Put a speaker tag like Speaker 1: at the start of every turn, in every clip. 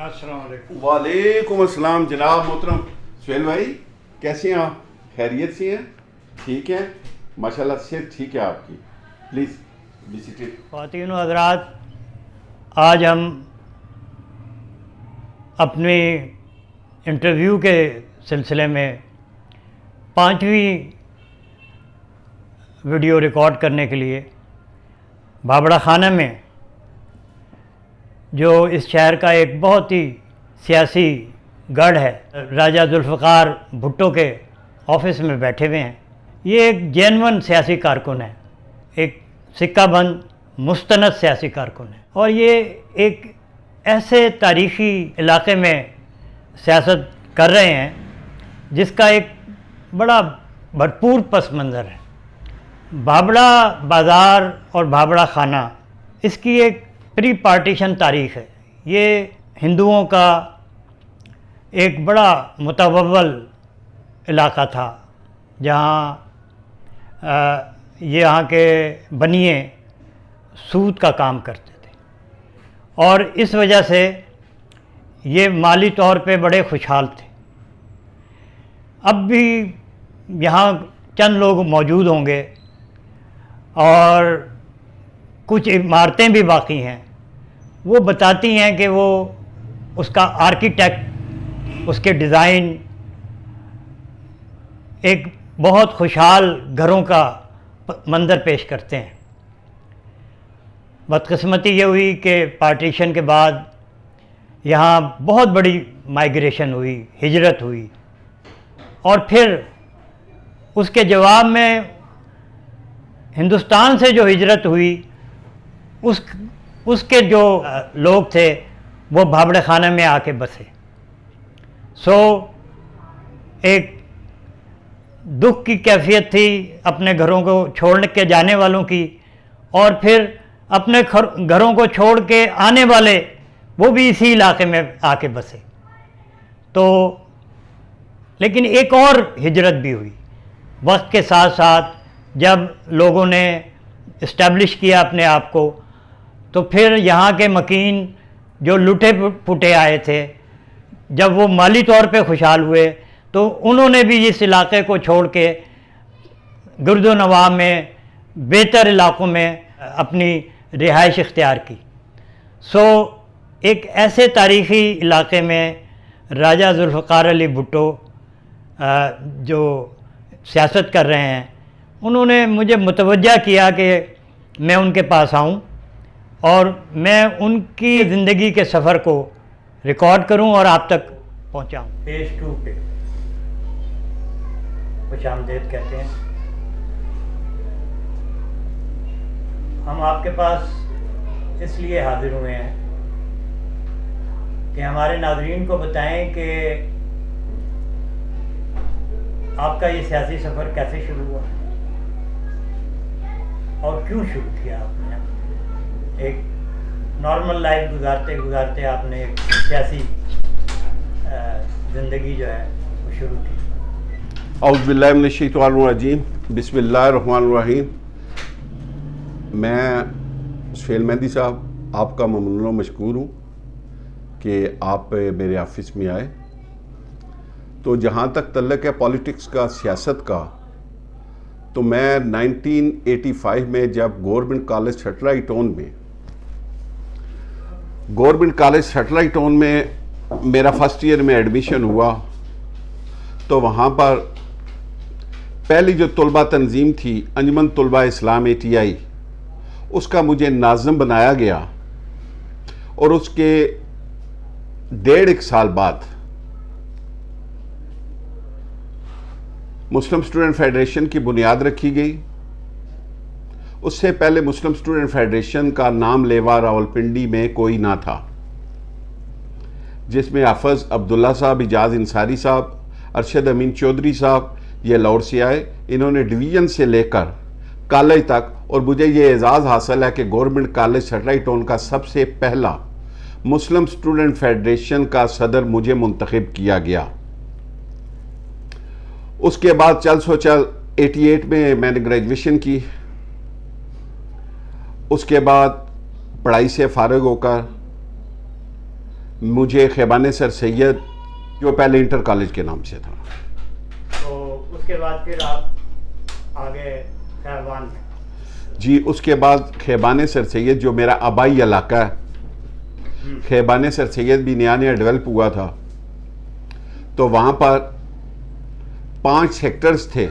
Speaker 1: अस्सलाम वालेकुम।
Speaker 2: वालेकुम अस्सलाम जनाब मोहतरम सुहेल भाई, कैसे हैं आप? खैरियत से हैं? ठीक है माशाल्लाह, सेहत ठीक है आपकी? Please be seated.
Speaker 1: ख़वातीन व हज़रात, आज हम अपने इंटरव्यू के सिलसिले में 5वीं वीडियो रिकॉर्ड करने के लिए भाबड़ा खाना में, जो इस शहर का एक बहुत ही सियासी गढ़ है, राजा जुल्फ़िकार भुट्टो के ऑफिस में बैठे हुए हैं। ये एक जेन्युइन सियासी कारकुन है, एक सिक्काबंद मुस्तनद सियासी कारकुन है, और ये एक ऐसे तारीख़ी इलाके में सियासत कर रहे हैं जिसका एक बड़ा भरपूर पस मंज़र है। भाबड़ा बाज़ार और भाबड़ा खाना, इसकी एक प्री पार्टीशन तारीख़ है। ये हिंदुओं का एक बड़ा मुतवव्वल इलाका था, जहाँ यहाँ के बनिए सूद का काम करते थे, और इस वजह से ये माली तौर पे बड़े खुशहाल थे। अब भी यहाँ चंद लोग मौजूद होंगे और कुछ इमारतें भी बाकी हैं। वो बताती हैं कि वो उसका आर्किटेक्ट, उसके डिज़ाइन एक बहुत खुशहाल घरों का मंज़र पेश करते हैं। बदकिस्मती ये हुई कि पार्टीशन के बाद यहाँ बहुत बड़ी माइग्रेशन हुई, हिजरत हुई, और फिर उसके जवाब में हिंदुस्तान से जो हिजरत हुई उसके जो लोग थे वो भाबड़े खाना में आके बसे। एक दुख की कैफियत थी अपने घरों को छोड़ के जाने वालों की, और फिर अपने घरों को छोड़ के आने वाले वो भी इसी इलाके में आके बसे। तो लेकिन एक और हिजरत भी हुई वक्त के साथ साथ। जब लोगों ने इस्टेब्लिश किया अपने आप को, तो फिर यहाँ के मकीन जो लुटे पुटे आए थे, जब वो माली तौर पे खुशहाल हुए, तो उन्होंने भी इस इलाके को छोड़ के गिरदो नवाह में बेहतर इलाकों में अपनी रिहाइश इख्तियार की। एक ऐसे तारीख़ी इलाके में राजा जुल्फ़िकार अली भुट्टो जो सियासत कर रहे हैं, उन्होंने मुझे मुतवज्जा किया कि मैं उनके पास आऊं और मैं उनकी ज़िंदगी के सफ़र को रिकॉर्ड करूं और आप तक पहुंचाऊं। फेज़ 2 पे खुशामदीद कहते हैं। हम आपके पास इसलिए हाजिर हुए हैं कि हमारे नाज़रीन को बताएं कि आपका ये सियासी सफ़र कैसे शुरू हुआ और क्यों शुरू किया आपने। एक नॉर्मल लाइफ गुजारते गुजारते आपने एक सियासी ज़िंदगी जो है वो शुरू की।
Speaker 2: औज़ु बिल्लाहि मिनश्शैतानिर्रजीम, बिस्मिल्लाहिर्रहमानिर्रहीम। मैं सुहेल मेहंदी साहब आपका ममनून व मशकूर हूँ कि आप मेरे ऑफिस में आए। तो जहाँ तक तल्लक है पॉलिटिक्स का, सियासत का, तो मैं 1985 में जब गवर्नमेंट कॉलेज सैटेलाइट टाउन में मेरा फर्स्ट ईयर में एडमिशन हुआ, तो वहाँ पर पहली जो तलबा तंजीम थी अंजुमन तलबा इस्लाम ATI, उसका मुझे नाज़िम बनाया गया, और उसके 1.5 साल बाद मुस्लिम स्टूडेंट फेडरेशन की बुनियाद रखी गई। उससे पहले मुस्लिम स्टूडेंट फेडरेशन का नाम लेवा रावलपिंडी में कोई ना था, जिसमें हाफिज़ अब्दुल्ला साहब, इजाज़ इंसारी साहब, अरशद अमीन चौधरी साहब ये लाहौर से आए। इन्होंने डिवीज़न से लेकर कॉलेज तक, और मुझे ये एजाज़ हासिल है कि गवर्नमेंट कॉलेज सैटेलाइट टाउन का सबसे पहला मुस्लिम स्टूडेंट फेडरेशन का सदर मुझे मुंतखब किया गया। उसके बाद चल 88 में मैंने ग्रेजुएशन की। उसके बाद पढ़ाई से फारिग होकर मुझे खैबान सर सैयद, जो पहले इंटर कॉलेज के नाम से था।
Speaker 1: तो उसके बाद फिर आप आगे खैबान में?
Speaker 2: जी, उसके बाद खैबान सर सैयद जो मेरा आबाई इलाका है, खैबान सर सैयद भी नया नया डेवलप हुआ था, तो वहाँ पर 5 सेक्टर्स थे।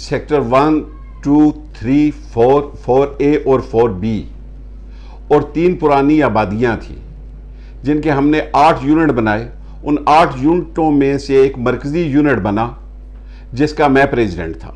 Speaker 2: सेक्टर 1, 2, 3, 4, 4A और 4B, और 3 पुरानी आबादियाँ थी जिनके हमने 8 यूनिट बनाए। उन 8 यूनिटों में से एक मरकज़ी यूनिट बना जिसका मैं प्रेसिडेंट था,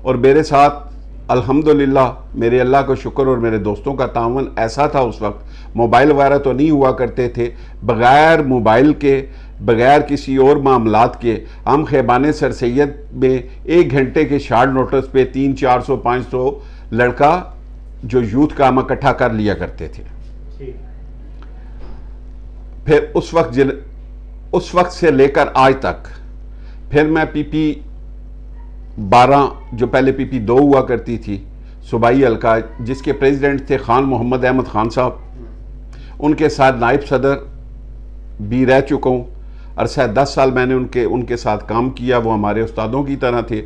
Speaker 2: और मेरे साथ अल्हम्दुलिल्लाह मेरे अल्लाह का शुक्र और मेरे दोस्तों का तावन ऐसा था। उस वक्त मोबाइल वगैरह तो नहीं हुआ करते थे। बग़ैर मोबाइल के, बग़ैर किसी और मामलात के, हम खैबान सर सैयद में 1 घंटे के शार्ट नोटिस पे 300, 400, 500 लड़का जो यूथ का हम इकट्ठा कर लिया करते थे। फिर उस वक्त से लेकर आज तक फिर मैं PP 12, जो पहले PP 2 हुआ करती थी, सूबाई हल्का, जिसके प्रेसिडेंट थे खान मोहम्मद अहमद खान साहब, उनके साथ नायब सदर भी रह चुका हूँ। अरसा 10 साल मैंने उनके साथ काम किया। वो हमारे उस्तादों की तरह थे,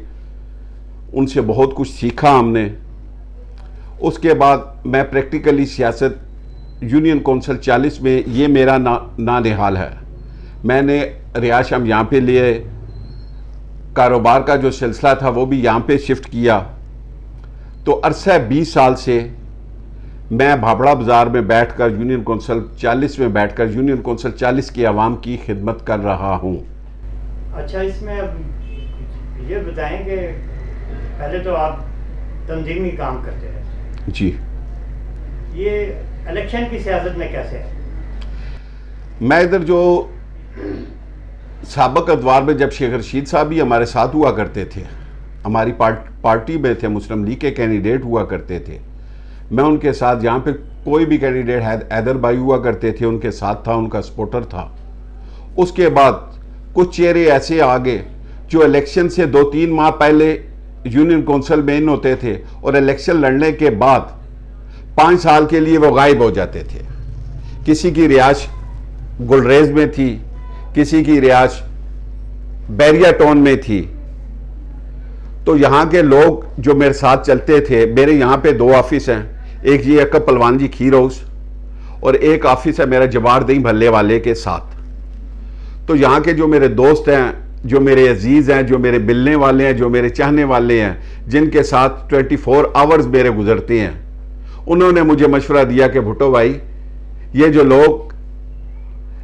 Speaker 2: उनसे बहुत कुछ सीखा हमने। उसके बाद मैं प्रैक्टिकली सियासत यूनियन कौंसिल 40 में, ये मेरा ना निहाल है। मैंने रिहाइश हम यहाँ पे लिए, कारोबार का जो सिलसिला था वो भी यहाँ पे शिफ्ट किया। तो अरसा 20 साल से मैं भाबड़ा बाज़ार में बैठकर यूनियन कौंसिल 40 में बैठकर यूनियन कौंसिल 40 की आवाम की खिदमत कर रहा हूँ।
Speaker 1: अच्छा, इसमें अब ये बताएं कि पहले तो आप तंजीमी काम करते रहे
Speaker 2: जी,
Speaker 1: ये इलेक्शन की सियासत में कैसे है?
Speaker 2: मैं इधर जो साबिक अदवार में जब शेख रशीद साहब भी हमारे साथ हुआ करते थे, हमारी पार्टी में थे, मुस्लिम लीग के कैंडिडेट हुआ करते थे, मैं उनके साथ, यहाँ पे कोई भी कैंडिडेट हैदर भाई हुआ करते थे, उनके साथ था, उनका सपोर्टर था। उसके बाद कुछ चेहरे ऐसे आ गए जो इलेक्शन से 2-3 माह पहले यूनियन कौंसिल में इन होते थे और इलेक्शन लड़ने के बाद 5 साल के लिए वो गायब हो जाते थे। किसी की रिहाइश गुलरेज में थी, किसी की रिहाइश बैरिया टाउन में थी। तो यहाँ के लोग जो मेरे साथ चलते थे, मेरे यहाँ पे 2 ऑफिस हैं, एक ये अकब पलवान जी खीर हाउस और एक ऑफिस है मेरा जवार दही भल्ले वाले के साथ। तो यहाँ के जो मेरे दोस्त हैं, जो मेरे अजीज़ हैं, जो मेरे मिलने वाले हैं, जो मेरे चाहने वाले हैं, जिनके साथ 24 आवर्स मेरे गुजरते हैं, उन्होंने मुझे मशवरा दिया कि भुट्टो भाई, ये जो लोग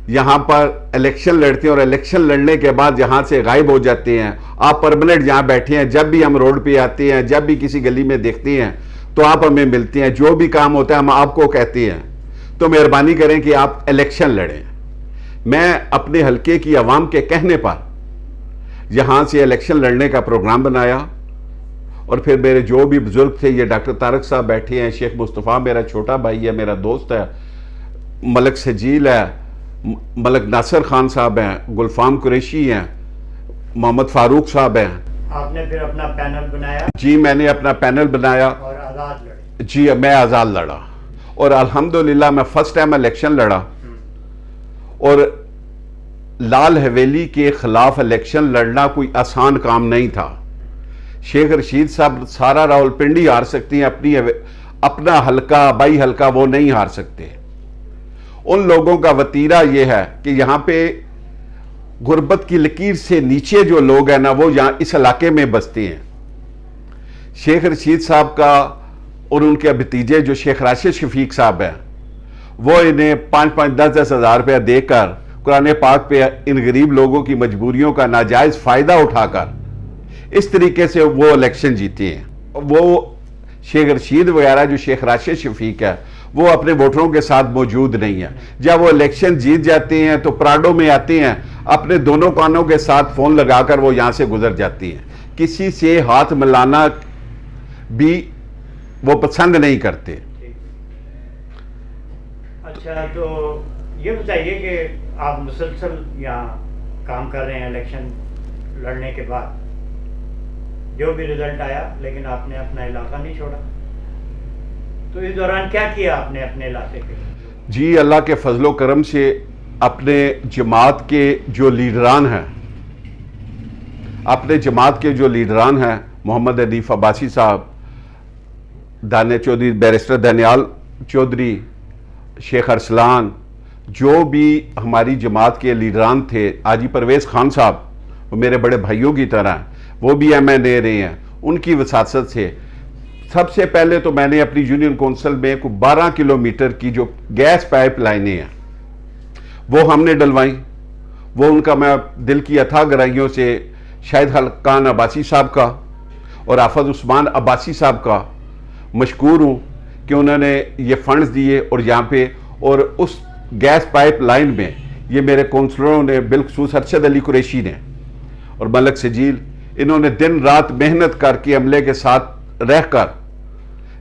Speaker 2: यहाँ पर इलेक्शन लड़ते हैं और इलेक्शन लड़ने के बाद यहाँ से गायब हो जाते हैं, आप परमानेंट यहाँ बैठे हैं, जब भी हम रोड पे आते हैं, जब भी किसी गली में देखते हैं तो आप हमें मिलते हैं, जो भी काम होता है हम आपको कहते हैं, तो मेहरबानी करें कि आप इलेक्शन लड़ें। मैं अपने हल्के की आवाम के कहने पर यहाँ से इलेक्शन लड़ने का प्रोग्राम बनाया और फिर मेरे जो भी बुजुर्ग थे, ये डॉक्टर तारक साहब बैठे हैं, शेख मुस्तफ़ा मेरा छोटा भाई है, मेरा दोस्त है, मलक सजील है, मलक नासिर खान साहब हैं, गुलफाम कुरैशी हैं, मोहम्मद फारूक साहब हैं।
Speaker 1: आपने फिर अपना पैनल बनाया? जी,
Speaker 2: मैंने अपना पैनल बनाया
Speaker 1: और आज़ाद लड़े?
Speaker 2: जी, मैं आज़ाद लड़ा और अल्हम्दुलिल्लाह मैं फर्स्ट टाइम इलेक्शन लड़ा और लाल हवेली के खिलाफ इलेक्शन लड़ना कोई आसान काम नहीं था। शेख रशीद साहब सारा रावलपिंडी हार सकती हैं, अपना हल्का, बाई हल्का वो नहीं हार सकते। उन लोगों का वतीरा ये है कि यहाँ पे गुर्बत की लकीर से नीचे जो लोग हैं ना, वो यहाँ इस इलाके में बसते हैं। शेख रशीद साहब का और उनके भतीजे जो शेख राशिद शफीक साहब हैं, वो इन्हें 5-5, 10-10 हज़ार रुपया देकर कुरान पाक पे इन गरीब लोगों की मजबूरियों का नाजायज फायदा उठाकर इस तरीके से वो इलेक्शन जीते हैं। वो शेख रशीद वगैरह जो शेख राशिद शफीक है, वो अपने वोटरों के साथ मौजूद नहीं है। जब वो इलेक्शन जीत जाते हैं तो प्राडो में आते हैं, अपने दोनों कानों के साथ फोन लगाकर वो यहां से गुजर जाती हैं। किसी से हाथ मिलाना भी वो पसंद नहीं करते।
Speaker 1: अच्छा, तो ये बताइए कि आप मुसलसल यहाँ काम कर रहे हैं इलेक्शन लड़ने के बाद, जो भी रिजल्ट आया, लेकिन आपने अपना इलाका नहीं छोड़ा। तो इस दौरान क्या किया आपने अपने इलाके के?
Speaker 2: जी, अल्लाह के फजलो करम से अपने जमात के जो लीडरान हैं, मोहम्मद हनीफ अब्बासी साहब, दानिया चौधरी, बैरिस्टर दानियाल चौधरी, शेख अरसलान, जो भी हमारी जमात के लीडरान थे, हाजी परवेज़ खान साहब, वो मेरे बड़े भाइयों की तरह, वो भी MNA रहे हैं, उनकी वसासत से सबसे पहले तो मैंने अपनी यूनियन कौंसिल में को 12 किलोमीटर की जो गैस पाइप लाइनें हैं वो हमने डलवाई। वो उनका मैं दिल की अथाह गहराइयों से शाहिद खान अब्बासी साहब का और आफज उस्मान अब्बासी साहब का मशकूर हूँ कि उन्होंने ये फंड्स दिए और यहाँ पे, और उस गैस पाइप लाइन में ये मेरे कौंसलरों ने, बिलखसूस अरशद अली कुरैशी ने और मलक सजील, इन्होंने दिन रात मेहनत करके अमले के साथ रहकर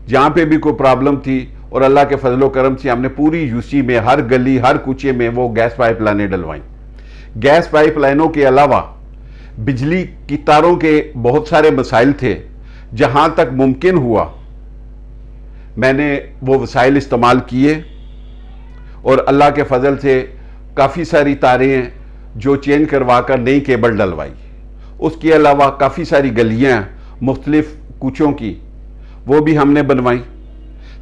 Speaker 2: जहाँ पे भी कोई प्रॉब्लम थी, और अल्लाह के फजलो करम से हमने पूरी यूसी में हर गली हर कूचे में वो गैस पाइप लाइनें डलवाई। गैस पाइप लाइनों के अलावा बिजली की तारों के बहुत सारे मसाइल थे, जहाँ तक मुमकिन हुआ मैंने वो वसाइल इस्तेमाल किए और अल्लाह के फजल से काफ़ी सारी तारें जो चेंज करवा कर नई केबल डलवाई। उसके अलावा काफ़ी सारी गलियाँ मुख्तलिफ कूचों की वो भी हमने बनवाई।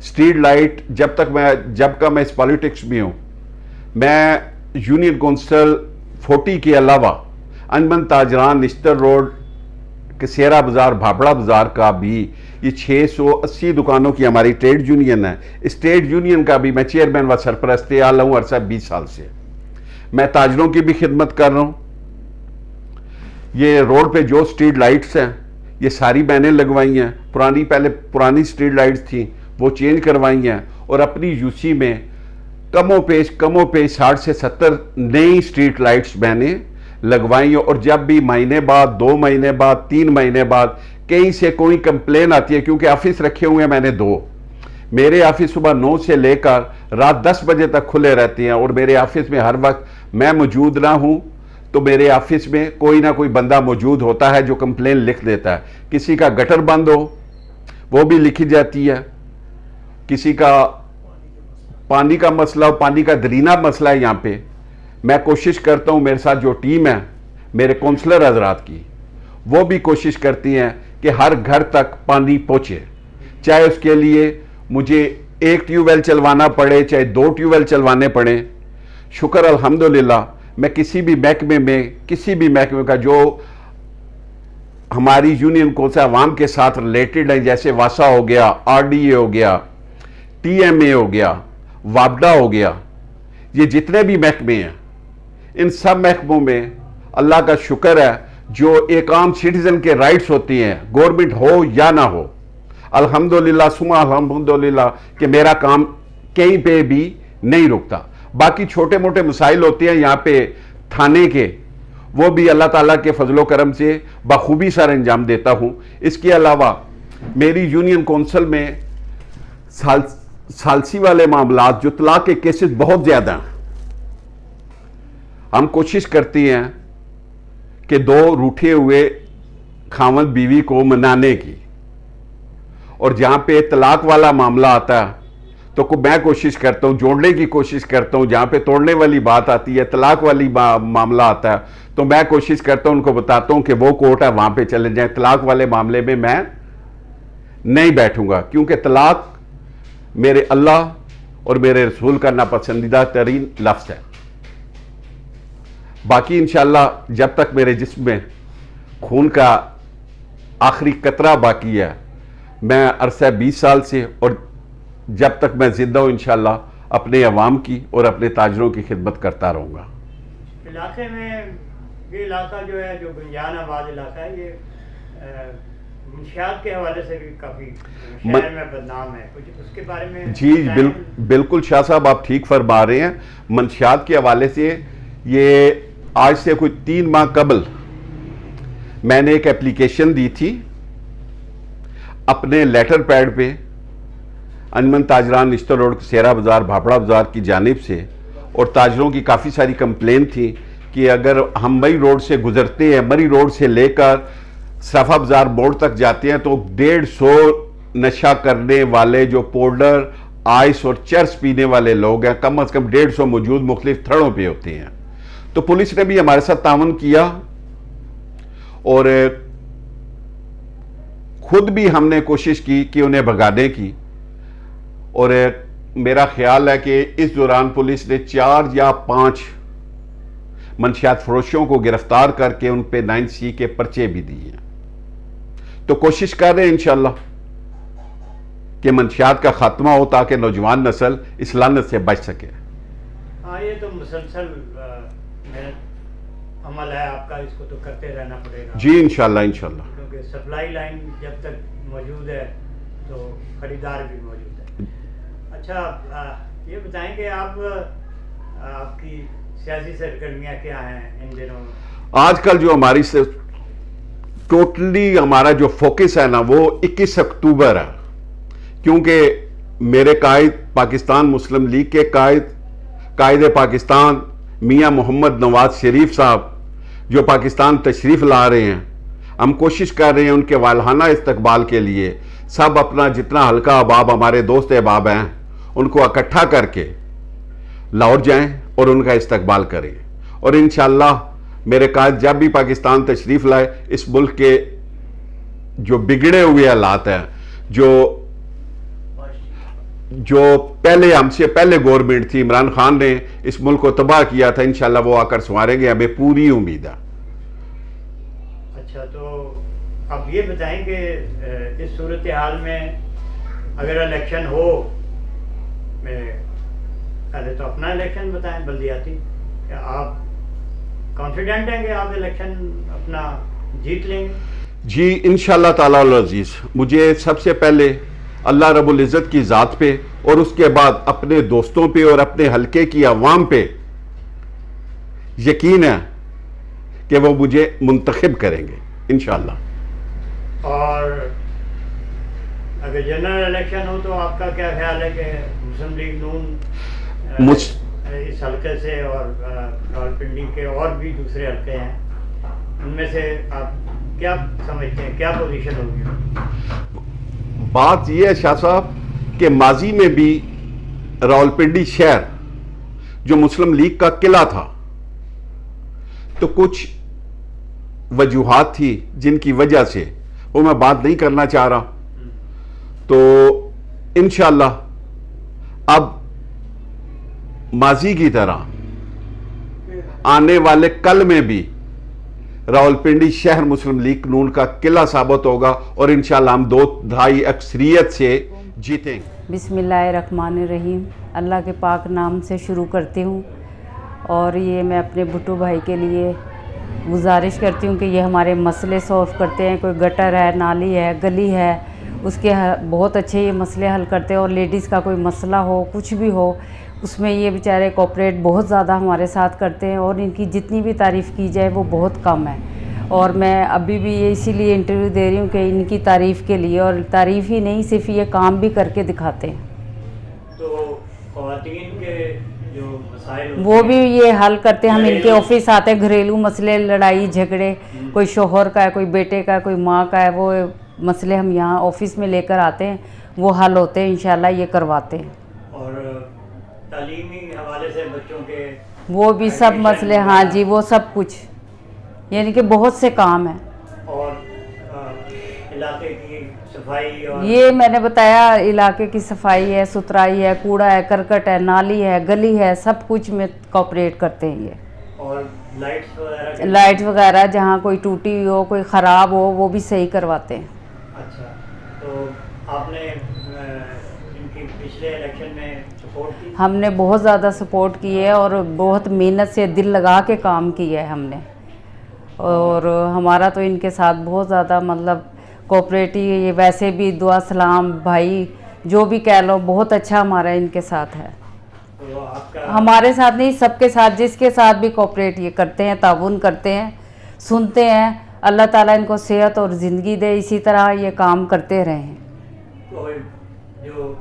Speaker 2: स्ट्रीट लाइट, जब का मैं इस पॉलिटिक्स में हूँ, मैं यूनियन कौंसिल 40 के अलावा अंजमन ताजरान, निश्तर रोड, कसेरा बाज़ार, भापड़ा बाज़ार का भी ये 680 दुकानों की हमारी ट्रेड यूनियन है। इस ट्रेड यूनियन का भी मैं चेयरमैन व सरपरस्त आला हूँ अरसा 20 साल से। मैं ताजरों की भी खिदमत कर रहा हूँ। ये रोड पे जो स्ट्रीट लाइट्स हैं ये सारी मैंने लगवाई हैं। पहले पुरानी स्ट्रीट लाइट्स थी वो चेंज करवाई हैं, और अपनी यूसी में कमों पेश 60 से 70 नई स्ट्रीट लाइट्स मैंने लगवाई। और जब भी महीने बाद, 2 महीने बाद, 3 महीने बाद कहीं से कोई कंप्लेन आती है, क्योंकि ऑफिस रखे हुए हैं मैंने 2, मेरे ऑफिस सुबह 9 से लेकर रात 10 बजे तक खुले रहते हैं, और मेरे ऑफिस में हर वक्त मैं मौजूद ना हूं तो मेरे ऑफिस में कोई ना कोई बंदा मौजूद होता है जो कंप्लेन लिख देता है। किसी का गटर बंद हो वो भी लिखी जाती है, किसी का पानी का मसला हो, पानी का दरीना मसला है। यहाँ पे मैं कोशिश करता हूँ, मेरे साथ जो टीम है मेरे काउंसलर हजरात की, वो भी कोशिश करती हैं कि हर घर तक पानी पहुँचे, चाहे उसके लिए मुझे 1 ट्यूबवेल चलवाना पड़े, चाहे 2 ट्यूबवेल चलवाने पड़े। शुक्र अल्हम्दुलिल्लाह, मैं किसी भी महकमे का जो हमारी यूनियन को से अवाम के साथ रिलेटेड है, जैसे वासा हो गया, RDA हो गया, TMA हो गया, वापडा हो गया, ये जितने भी महकमे हैं, इन सब महकमों में अल्लाह का शुक्र है जो एक आम सिटीजन के राइट्स होती हैं, गवर्नमेंट हो या ना हो, अल्हम्दुलिल्लाह सुमा अल्हम्दुलिल्लाह कि मेरा काम कहीं पे भी नहीं रुकता। बाकी छोटे मोटे मसाइल होते हैं यहाँ पे थाने के, वो भी अल्लाह ताला के फजलो करम से बखूबी सर अंजाम देता हूँ। इसके अलावा मेरी यूनियन कौंसिल में सालसी वाले मामला, जो तलाक के केसेस बहुत ज़्यादा हैं, हम कोशिश करती हैं कि 2 रूठे हुए खावंद बीवी को मनाने की, और जहाँ पे तलाक वाला मामला आता है तो मैं कोशिश करता हूँ, जोड़ने की कोशिश करता हूँ। जहाँ पे तोड़ने वाली बात आती है, तलाक वाली मामला आता है, तो मैं कोशिश करता हूँ, उनको बताता हूँ कि वो कोर्ट है वहाँ पे चले जाएं। तलाक वाले मामले में मैं नहीं बैठूंगा, क्योंकि तलाक मेरे अल्लाह और मेरे रसूल का नापसंदीदा तरीन लफ्ज़ है। बाकी इंशाअल्लाह जब तक मेरे जिस्म में खून का आखिरी कतरा बाकी है, मैं अरसा 20 साल से, और जब तक मैं जिंदा हूँ इंशाअल्लाह अपने अवाम की और अपने ताजरों की खिदमत करता रहूँगा।
Speaker 1: इलाके में ये इलाका जो है, जो गुंजान आबाद इलाका है, ये मंशियात के हवाले से भी काफ़ी शहर में बदनाम है, कुछ उसके बारे में
Speaker 2: जी बिल्कुल शाह साहब आप ठीक फरमा रहे हैं। मंशियात के हवाले से ये आज से कोई 3 माह कबल मैंने एक एप्लीकेशन दी थी अपने लेटर पैड पे अंजमन ताजरान, निश्तर रोड, कसेरा बाज़ार, भापड़ा बाज़ार की जानिब से, और ताजरों की काफ़ी सारी कंप्लेन थी कि अगर हम मरी रोड से गुजरते हैं, मरी रोड से लेकर सफ़ा बाज़ार मोड़ तक जाते हैं तो 150 नशा करने वाले जो पाउडर आइस और चर्स पीने वाले लोग हैं, कम से कम 150 मौजूद मुख्तलिफ थड़ों पे होते हैं। तो पुलिस ने भी हमारे साथ तावन किया और खुद भी हमने कोशिश की कि उन्हें भगाने की। और मेरा ख्याल है कि इस दौरान पुलिस ने 4 या 5 मंशियात फरोशों को गिरफ्तार करके उन पे 9C के पर्चे भी दिए हैं। तो कोशिश कर रहे हैं इंशाल्लाह कि मंशियात का खात्मा हो ताकि नौजवान नस्ल इस लानत से बच सके।
Speaker 1: हाँ, ये तो मुसलसल अमल है आपका, इसको तो करते रहना पड़ेगा।
Speaker 2: जी इंशाल्लाह इंशाल्लाह,
Speaker 1: क्योंकि सप्लाई लाइन जब तक मौजूद है तो खरीदार भी मौजूद है। अच्छा, ये बताएं कि आप आपकी सियासी सरगर्मियाँ क्या हैं इन दिनों?
Speaker 2: आजकल जो हमारी से टोटली हमारा जो फोकस है ना वो 21 अक्टूबर है, क्योंकि मेरे कायद पाकिस्तान मुस्लिम लीग के कायद पाकिस्तान मियां मोहम्मद नवाज शरीफ साहब जो पाकिस्तान तशरीफ़ ला रहे हैं, हम कोशिश कर रहे हैं उनके वालहाना इस्तकबाल के लिए सब अपना जितना हल्का अहबाब हमारे दोस्त अहबाब हैं उनको इकट्ठा करके लाहौर जाएं और उनका इस्तकबाल करें। और इंशाअल्लाह मेरे कायद जब भी पाकिस्तान तशरीफ़ लाए, इस मुल्क के जो बिगड़े हुए हालात हैं, जो पहले हमसे पहले गवर्नमेंट थी, इमरान खान ने इस मुल्क को तबाह किया था, इंशाल्लाह वो आकर संवारेंगे, हमें पूरी उम्मीद है।
Speaker 1: अच्छा, तो अब ये बताएं कि इस सूरत हाल में अगर इलेक्शन हो, पहले तो अपना इलेक्शन बताएं बल्दियाती, क्या आप कॉन्फिडेंट हैं कि आप इलेक्शन अपना जीत लेंगे?
Speaker 2: जी इंशाअल्लाह ताला अल अजीज, मुझे सबसे पहले अल्लाह रब्बुल इज़्ज़त की ज़ात पे और उसके बाद अपने दोस्तों पे और अपने हलके की आवाम पे यकीन है कि वो मुझे मुंतखब करेंगे इंशाअल्लाह।
Speaker 1: और अगर जनरल इलेक्शन हो तो आपका क्या ख्याल है कि मुस्लिम लीग नून इस हलके से और रावलपिंडी के और भी दूसरे हलके हैं, उनमें से आप क्या समझते हैं, क्या पोजीशन होगी?
Speaker 2: बात यह है शाह साहब कि माजी में भी रावलपिंडी शहर जो मुस्लिम लीग का किला था, तो कुछ वजूहात थी जिनकी वजह से वो मैं बात नहीं करना चाह रहा। तो इंशाअल्लाह अब माजी की तरह आने वाले कल में भी रावलपिंडी शहर मुस्लिम लीग नून का किला साबित होगा और इंशाअल्लाह हम 2/2 अक्सरियत से जीतेंगे।
Speaker 3: बिस्मिल्लाहिर्रहमानिर्रहीम, अल्लाह के पाक नाम से शुरू करती हूँ। और ये मैं अपने भुट्टो भाई के लिए गुजारिश करती हूँ कि ये हमारे मसले सॉल्व करते हैं। कोई गटर है, नाली है, गली है, उसके बहुत अच्छे ये मसले हल करते हैं। और लेडीज़ का कोई मसला हो, कुछ भी हो, उसमें ये बेचारे कोऑपरेट बहुत ज़्यादा हमारे साथ करते हैं। और इनकी जितनी भी तारीफ़ की जाए वो बहुत कम है। और मैं अभी भी ये इसीलिए इंटरव्यू दे रही हूँ कि इनकी तारीफ़ के लिए, और तारीफ़ ही नहीं, सिर्फ ये काम भी करके दिखाते हैं।
Speaker 1: तो ख़वातीन के जो मसाइल
Speaker 3: वो भी ये हल करते हैं। हम इनके ऑफिस आते हैं, घरेलू मसले, लड़ाई झगड़े, कोई शोहर का है, कोई बेटे का, कोई माँ का है, वो मसले हम यहाँ ऑफिस में लेकर आते हैं, वो हल होते हैं, इंशाल्लाह ये करवाते हैं।
Speaker 1: और तालीमी हवाले से बच्चों के
Speaker 3: वो भी सब मसले, हाँ जी, वो सब कुछ, यानी कि बहुत से काम हैं।
Speaker 1: और इलाके की सफाई, और
Speaker 3: ये मैंने बताया, इलाके की सफाई है, सुथराई है, कूड़ा है, करकट है, नाली है, गली है, सब कुछ में कोऑपरेट करते हैं ये।
Speaker 1: और
Speaker 3: लाइट वगैरह जहाँ कोई टूटी हुई हो, कोई ख़राब हो, वो भी सही करवाते हैं।
Speaker 1: अच्छा, तो आपने इनकी पिछले इलेक्शन में सपोर्ट की?
Speaker 3: हमने बहुत ज़्यादा सपोर्ट की है और बहुत मेहनत से दिल लगा के काम किया है हमने। और हमारा तो इनके साथ बहुत ज़्यादा मतलब कोऑपरेटिव, ये वैसे भी दुआ सलाम भाई जो भी कह लो, बहुत अच्छा हमारा इनके साथ है।
Speaker 1: तो आपका
Speaker 3: हमारे साथ नहीं, सबके साथ, जिसके साथ भी कोऑपरेट ये करते हैं, ताउन करते हैं, सुनते हैं। अल्लाह ताला इनको सेहत और ज़िंदगी दे, इसी तरह ये काम करते रहें।
Speaker 1: तो जो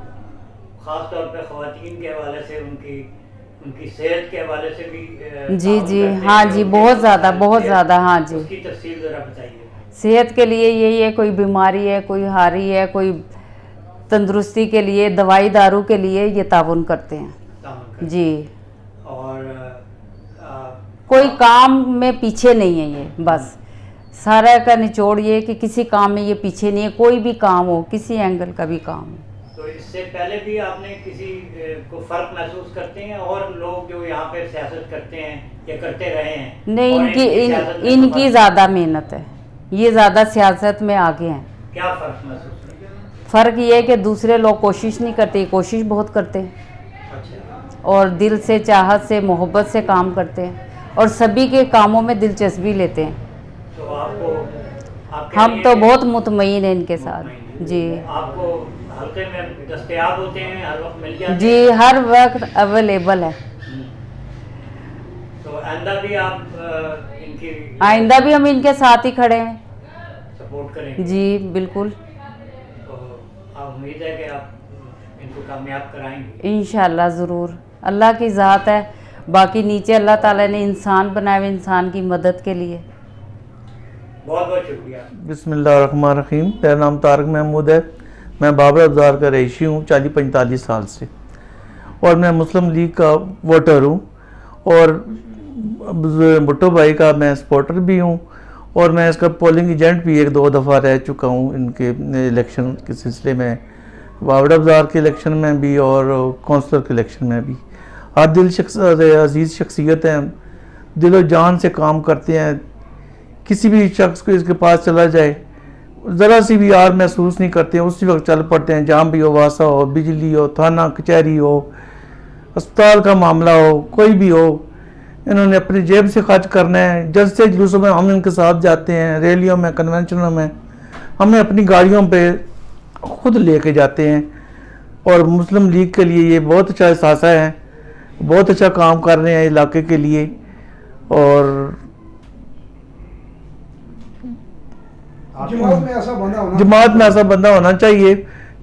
Speaker 1: ख़ास तौर पे ख़वातीन के हवाले से उनकी सेहत के हवाले से भी
Speaker 3: जी
Speaker 1: ताउन
Speaker 3: जी,
Speaker 1: करते
Speaker 3: हाँ
Speaker 1: हैं,
Speaker 3: जी,
Speaker 1: उनके
Speaker 3: बहुत ज़्यादा,
Speaker 1: मसाइल
Speaker 3: बहुत
Speaker 1: के,
Speaker 3: ज़्यादा, हाँ जी।
Speaker 1: उसकी तफसील ज़रा बताइए।
Speaker 3: सेहत के लिए यही है, कोई बीमारी है, कोई हारी है, कोई तंदुरुस्ती के लिए, दवाई दारू के लिए ये ताउन करते हैं
Speaker 1: ताउन
Speaker 3: जी।
Speaker 1: और
Speaker 3: कोई काम में पीछे नहीं है ये, बस सारा का निचोड़ ये कि किसी काम में ये पीछे नहीं है, कोई भी काम हो, किसी एंगल का भी काम हो।
Speaker 1: तो इससे पहले भी आपने किसी को फर्क महसूस करते हैं और लोग जो यहाँ पे सियासत करते हैं या करते रहे हैं?
Speaker 3: नहीं,
Speaker 1: और सियासत में
Speaker 3: इनकी
Speaker 1: फर्क-
Speaker 3: ज़्यादा मेहनत है, ये ज़्यादा सियासत में आगे हैं।
Speaker 1: क्या फर्क महसूस करते हैं?
Speaker 3: फ़र्क ये है कि दूसरे लोग कोशिश नहीं करते, ये कोशिश बहुत करते हैं
Speaker 1: अच्छा,
Speaker 3: और दिल से, चाहत से, मोहब्बत से काम करते हैं और सभी के कामों में दिलचस्पी लेते हैं।
Speaker 1: तो आपको आपके
Speaker 3: हम
Speaker 1: लिए
Speaker 3: तो बहुत मुतमईन हैं इनके साथ जी।
Speaker 1: आपको हल्के में दस्तयाब होते हैं, हर वक्त मिल जाते
Speaker 3: जी,
Speaker 1: हैं?
Speaker 3: हर वक्त अवेलेबल है।
Speaker 1: तो आइंदा भी आप इनकी
Speaker 3: आइंदा भी हम इनके साथ ही खड़े हैं
Speaker 1: सपोर्ट करेंगे?
Speaker 3: जी, बिल्कुल।
Speaker 1: तो आप उम्मीद है कि आप इनको कामयाब कराएंगे?
Speaker 3: इंशाल्लाह ज़रूर, अल्लाह की ज़ात है, बाकी नीचे अल्लाह ताला ने इंसान बनाए हुए इंसान की मदद के लिए।
Speaker 1: बहुत बहुत शुक्रिया।
Speaker 4: बिस्मिल्लाहिर्रहमानिर्रहीम। मेरा नाम तारक महमूद है। मैं बाबर अब्जार का रईशी हूँ 40-45 साल से, और मैं मुस्लिम लीग का वोटर हूँ और भुट्टो भाई का मैं सपोर्टर भी हूँ, और मैं इसका पोलिंग एजेंट भी 1-2 दफ़ा रह चुका हूँ इनके इलेक्शन के सिलसिले में, बाबर अब्जार के इलेक्शन में भी और कौंसलर के इलेक्शन में भी। हर अजीज़ शख्सियत हैं, दिलो जान से काम करते हैं। किसी भी शख्स को इसके पास चला जाए, ज़रा सी भी यार महसूस नहीं करते हैं, उसी वक्त चल पड़ते हैं, जहाँ भी हो, वासा हो, बिजली हो, थाना कचहरी हो, अस्पताल का मामला हो, कोई भी हो, इन्होंने अपनी जेब से खर्च करना है। जलसे जुलूसों में हम इनके साथ जाते हैं, रैलियों में, कन्वेंशनों में, हमें अपनी गाड़ियों पे खुद लेके जाते हैं। और मुस्लिम लीग के लिए ये बहुत अच्छा एहसास है, बहुत अच्छा काम कर रहे हैं इलाके के लिए। और
Speaker 5: जमात में ऐसा
Speaker 4: बंदा होना चाहिए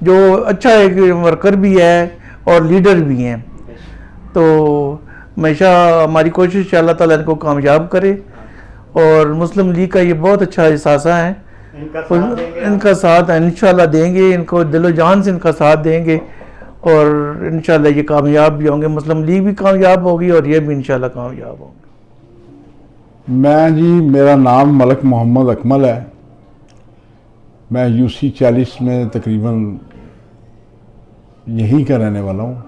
Speaker 4: जो अच्छा एक वर्कर भी है और लीडर भी हैं। तो हमेशा हमारी कोशिश है अल्लाह ताला इनको कामयाब करे, और मुस्लिम लीग का ये बहुत अच्छा एहसास है, इनका साथ इंशाल्लाह देंगे, इनको दिलो जान से इनका साथ देंगे, और इंशाल्लाह ये कामयाब भी होंगे। मुस्लिम लीग भी कामयाब होगी और ये भी इंशाल्लाह कामयाब होंगे।
Speaker 5: मैं जी, मेरा नाम मलक मोहम्मद अकमल है। मैं यूसी 40 में तकरीबन यहीं का रहने वाला हूँ।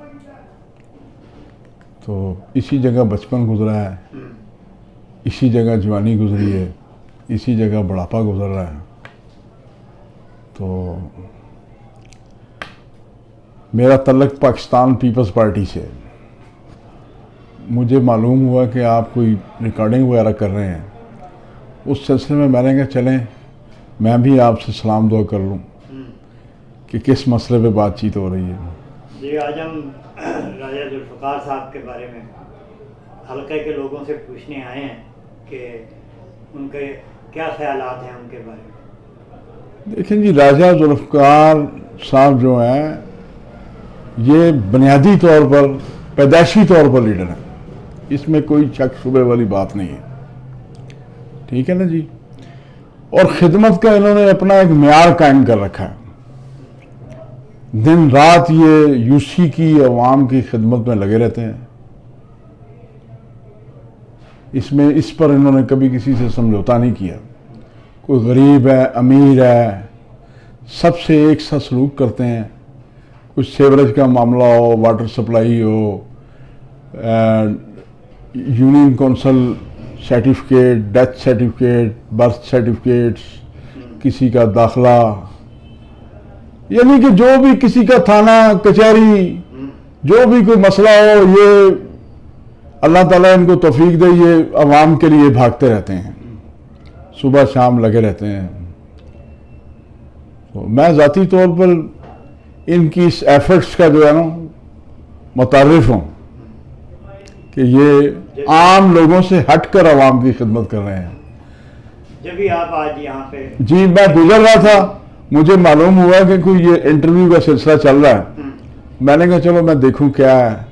Speaker 5: तो इसी जगह बचपन गुजरा है, इसी जगह जवानी गुजरी है, इसी जगह बुढ़ापा गुजर रहा है। तो मेरा तल्लक पाकिस्तान पीपल्स पार्टी से। मुझे मालूम हुआ कि आप कोई रिकॉर्डिंग वगैरह कर रहे हैं, उस सिलसिले में मैंने कहा चलें मैं भी आपसे सलाम दुआ कर लूँ कि किस मसले पे बातचीत हो रही है।
Speaker 1: जी, आज हम राजा जुल्फ़िकार साहब के बारे में हल्के के लोगों से पूछने आए हैं कि उनके क्या ख्यालात हैं उनके बारे में।
Speaker 5: देखें जी, राजा जुल्फ़िकार साहब जो हैं ये बुनियादी तौर पर, पैदाइशी तौर पर लीडर हैं, इसमें कोई शक शुबे वाली बात नहीं है, ठीक है ना जी। और खिदमत का इन्होंने अपना एक म्यार कायम कर रखा है। दिन रात ये यूसी की अवाम की खिदमत में लगे रहते हैं। इसमें इस पर इन्होंने कभी किसी से समझौता नहीं किया। कोई गरीब है, अमीर है, सबसे एक सा सलूक करते हैं। कुछ सेवरेज का मामला हो, वाटर सप्लाई हो, union council certificate, death certificate, birth certificates, किसी का दाखला, यानी कि जो भी किसी का थाना कचहरी, जो भी कोई मसला हो, ये अल्लाह ताला इनको तौफीक दे, ये अवाम के लिए भागते रहते हैं, सुबह शाम लगे रहते हैं। तो मैं ज़ाती तौर पर इनकी इस एफर्ट्स का जो है ना मुतारिफ हूँ कि ये आम लोगों से हटकर आवाम की खिदमत कर रहे हैं।
Speaker 1: जब भी आप आज यहाँ पे
Speaker 5: जी, मैं गुजर रहा था, मुझे मालूम हुआ कि कोई ये इंटरव्यू का सिलसिला चल रहा है। मैंने कहा चलो मैं देखूं क्या है,